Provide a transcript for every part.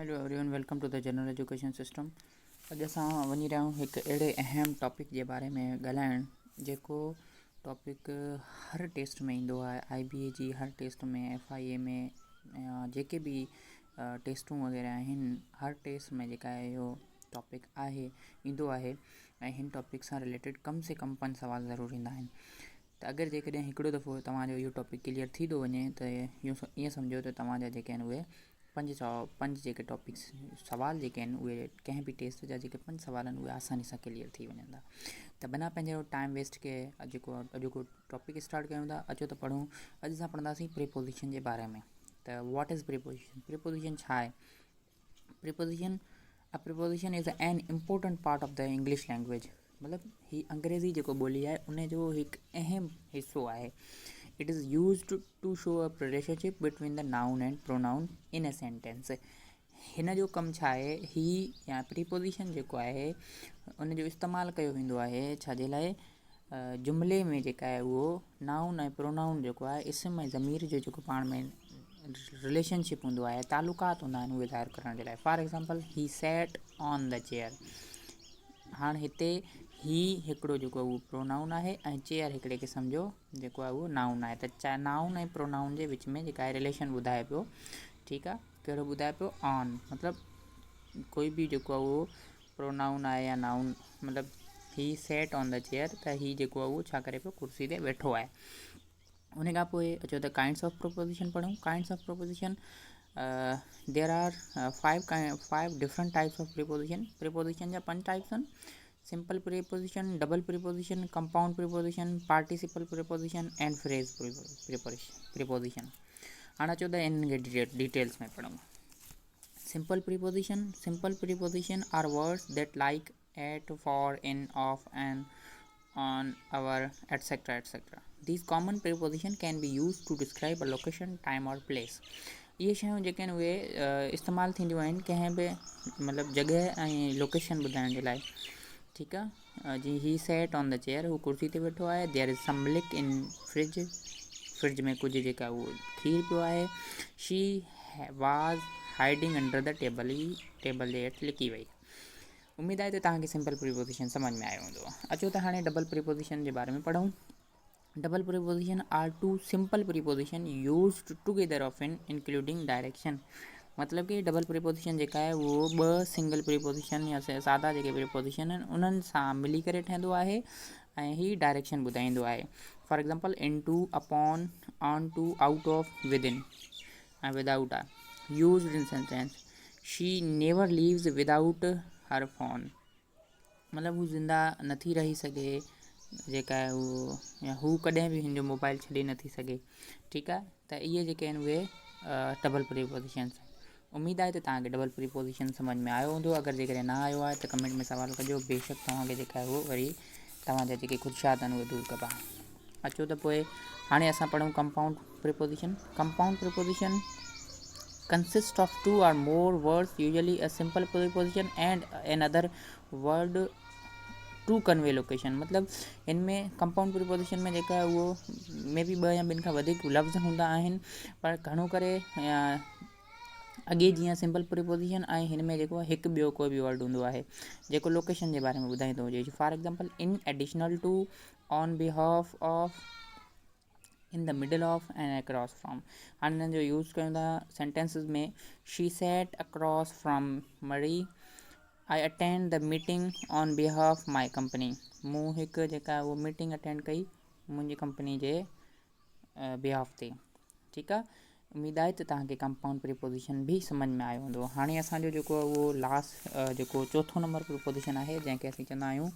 Hello everyone, welcome to the general education system. अॼु असां वञी रहिया आहियूं हिकु अहिड़े अहम टॉपिक जे बारे में ॻाल्हाइण, जेको टॉपिक हर टेस्ट में ईंदो आहे। IBA जी हर टेस्ट में, FIA में, जेके बि टेस्टूं वग़ैरह आहिनि, हर टेस्ट में जेका आहे इहो टॉपिक आहे ईंदो आहे। ऐं हिन टॉपिक सां रिलेटेड कम से कम 5 सुवाल ज़रूरु ईंदा आहिनि। त अगरि जेकॾहिं हिकिड़ो दफ़ो तव्हांजो इहो टॉपिक क्लियर थी थो वञे त ईअं सम्झो त तव्हांजा जेके आहिनि उहे 5 जेके टॉपिक्स सवाल जेके आहिनि उहे कंहिं बि टेस्ट जा जेके 5 सुवाल आहिनि उहे आसानी सां क्लियर थी वञंदा। त बिना पंहिंजो टाइम वेस्ट के अॼोको टॉपिक स्टार्ट कयूं था। अचो त पढ़ूं। अॼु असां पढ़ंदासीं प्रीपोजिशन जे बारे में। त व्हाट इज़ प्रीपोजिशन? प्रीपोजिशन छा आहे? Preposition is an important part of the English language. मतिलबु ही अंग्रेज़ी जेको ॿोली आहे उन जो हिकु अहम हिसो आहे। It is used to show a relationship between the noun and pronoun in a sentence. हिन जो कमु छा आहे? ही या प्रीपोजिशन जेको आहे उन जो इस्तेमालु कयो वेंदो आहे छाजे लाइ? जुमिले में जेका आहे उहो नाउन ऐं प्रोनाउन जेको आहे इसम ऐं ज़मीर जो जेको पाण में रिलेशनशिप हूंदो आहे, तालुकात हूंदा आहिनि, उहे ज़ाहिर करण जे लाइ। For example, he sat on the chair. हाणे हिते ही हिकिड़ो जेको उहो प्रोनाउन आहे ऐं चेयर हिकिड़े क़िस्म जो जेको आहे उहो नाउन आहे। त नाउन ऐं प्रोनाउन जे विच में जेका आहे रिलेशन ॿुधाए पियो। ठीकु आहे, कहिड़ो ॿुधाए पियो? ऑन, मतिलबु कोई बि जेको आहे उहो प्रोनाउन आहे या नाउन, मतिलबु ही सेट ऑन द चेयर, त ही जेको आहे उहो छा करे पियो? कुर्सी ते वेठो आहे। उन खां पोइ अचो त काइंड्स ऑफ प्रोपोजिशन पढ़ूं। Kinds of proposition, there are 5 different types of preposition. Preposition जा 5 टाइप्स आहिनि। Simple preposition, double preposition, compound preposition, participle preposition and phrase preposition. हाणे अचो त इन डिटेल्स में पढ़ूं। Simple preposition are words that like at, for, in, of, and, on, our, etcetera etcetera. These common preposition can be use to describe a location, time or place. इहे शयूं जेके आहिनि उहे इस्तेमालु थींदियूं आहिनि कंहिं बि मतिलबु जॻह ऐं लोकेशन ॿुधाइण जे लाइ। ठीकु आहे, जी ही सेट ऑन द चेयर, हू कुर्सी ते वेठो आहे। There is some milk in fridge में कुझु जेका उहो खीर पियो आहे। She was hiding under the table, ही टेबल जे हेठि लिकी वई। उमेदु आहे त तव्हांखे सिंपल प्रीपोजिशन समझ में आयो हूंदो। अचो त हाणे डबल प्रीपोजिशन जे बारे में पढ़ूं। Double preposition are two simple preposition used together often including direction. मतिलबु कि डबल प्रीपोजिशन जेका आहे उहो 2 सिंगल प्रीपोजिशन या सादा जेके प्रीपोजिशन आहिनि उन्हनि सां मिली करे ठहंदो आहे ऐं ही डायरेक्शन ॿुधाईंदो आहे। For example, into, upon, onto, out of, within ऐं विदाउट आहे used in sentence. She never leaves without her phone. मतिलबु हू ज़िंदा नथी रही सघे जेका आहे उहो, या हू कॾहिं बि हिन जो मोबाइल छॾे नथी सघे। ठीकु आहे, त इहे जेके आहिनि उहे डबल प्रीपोजिशन्स। उमेदु आहे त तव्हांखे डबल प्रीपोजिशन समझ में आयो हूंदो। अगरि जेकॾहिं न आयो आहे त कमेंट में सवाल कजो। बेशक तव्हांखे जेका आहे उहो वरी तव्हांजा जेके ख़ुदशात आहिनि उहे दूरि कबा। अचो त पोइ हाणे असां पढ़ूं compound preposition. Compound preposition consist of 2 or more words, usually a simple preposition and another word to convey location. मतिलबु हिन में कंपाउंड प्रीपोजिशन में जेका आहे उहो मे बी 2 या ॿिनि खां वधीक लफ़्ज़ हूंदा आहिनि, पर घणो करे अॻे जीअं सिंपल प्रीपोजिशन ऐं हिन में जेको आहे हिकु ॿियो कोई बि वर्ड हूंदो आहे जेको लोकेशन जे बारे में ॿुधाईंदो हुजे। For example, in additional to, on behalf of, in the middle of and across from. हाणे हिननि जो यूज़ कयूं था सेंटेंसिस में। शी सैट अक्रॉस फ्रॉम मरी, I attend the meeting on behalf my company. मूं हिकु जेका आहे उहो मीटिंग अटेंड कई मुंहिंजी कंपनी जे बिहाफ ते। ठीकु आहे, उमेदु आहे त तव्हांखे कंपाउंड प्रीपोजिशन बि सम्झ में आयो हूंदो। हाणे असांजो जेको आहे उहो लास्ट जेको चोथों नंबर प्रीपोजिशन आहे जंहिंखे असीं चवंदा आहियूं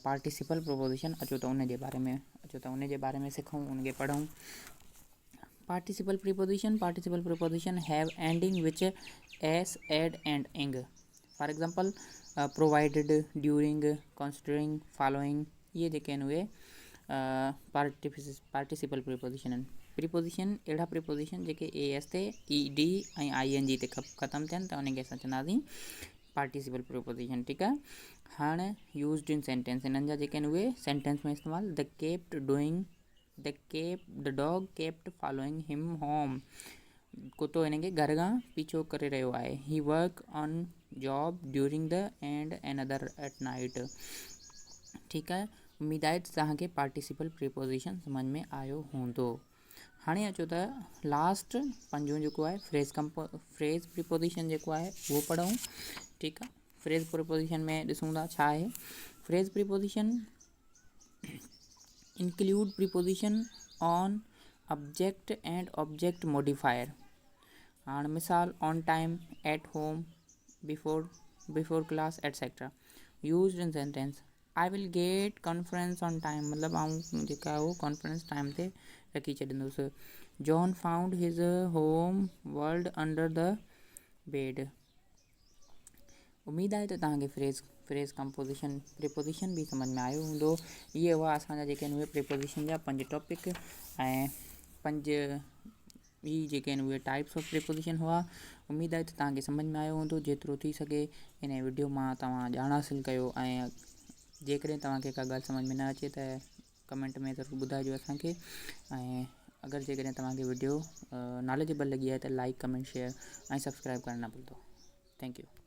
पार्टिसिपल प्रीपोजिशन। अचो त उन जे बारे में सिखूं, उनखे पढ़ूं। पार्टिसिपल प्रीपोजिशन हैव एंडिंग विच एस, एड एंड इंग। For example, provided, during, considering, following, इहे जेके आहिनि उहे पार्टिसिपल प्रीपोजिशन आहिनि। प्रीपोजिशन अहिड़ा प्रीपोजिशन जेके एस ते, ईडी ऐं ING ते ख़तमु थियनि त उनखे असां चवंदासीं पार्टिसिपल प्रीपोजिशन। ठीकु आहे, हाणे यूज्ड इन सेंटेंस। हिननि जा जेके आहिनि उहे सेंटेंस में इस्तेमालु। द डॉग केप्ट फॉलोइंग हिम होम। कुतो हिन खे घर खां पीछो करे रहियो आहे। ही work on job during the end another at night. ठीकु आहे, उमेद आहे त तव्हांखे पार्टिसिपल प्रीपोजिशन सम्झ में आयो हूंदो। हाणे अचो त लास्ट पंजो जेको आहे फ्रेज़ प्रीपोजिशन जेको आहे उहो पढ़ूं। ठीकु आहे, फ्रेज़ प्रीपोजिशन में ॾिसूं था छा आहे। Phrase preposition include preposition on object and object modifier. हाणे मिसाल on time, at home, before class etcetera used in sentence. I will get conference on time, मतिलबु आउं जेका आहे उहो कॉन्फ्रेंस टाइम ते रखी छॾींदुसि। John found his home world under the bed. उमेद आहे त तव्हांखे फ्रेज़ प्रीपोजिशन बि सम्झ में आयो हूंदो। इहे हुआ असांजा जेके आहिनि उहे प्रीपोजिशन जा 5 टॉपिक ऐं 5 ही जेके आहिनि उहे टाइप्स ऑफ प्रीपोजिशन हुआ। उमेद आहे त तव्हांखे सम्झ में आयो हूंदो। जेतिरो थी सघे इन वीडियो मां तव्हां ॼाण हासिलु कयो। ऐं जेकॾहिं तव्हांखे का ॻाल्हि सम्झ में न अचे त कमेंट में ज़रूरु ॿुधाइजो असांखे। ऐं अगरि जेकॾहिं तव्हांखे वीडियो नॉलेजेबल लॻी आहे त लाइक, कमेंट, शेयर ऐं सब्सक्राइब करणु न भुलिजो। Thank U.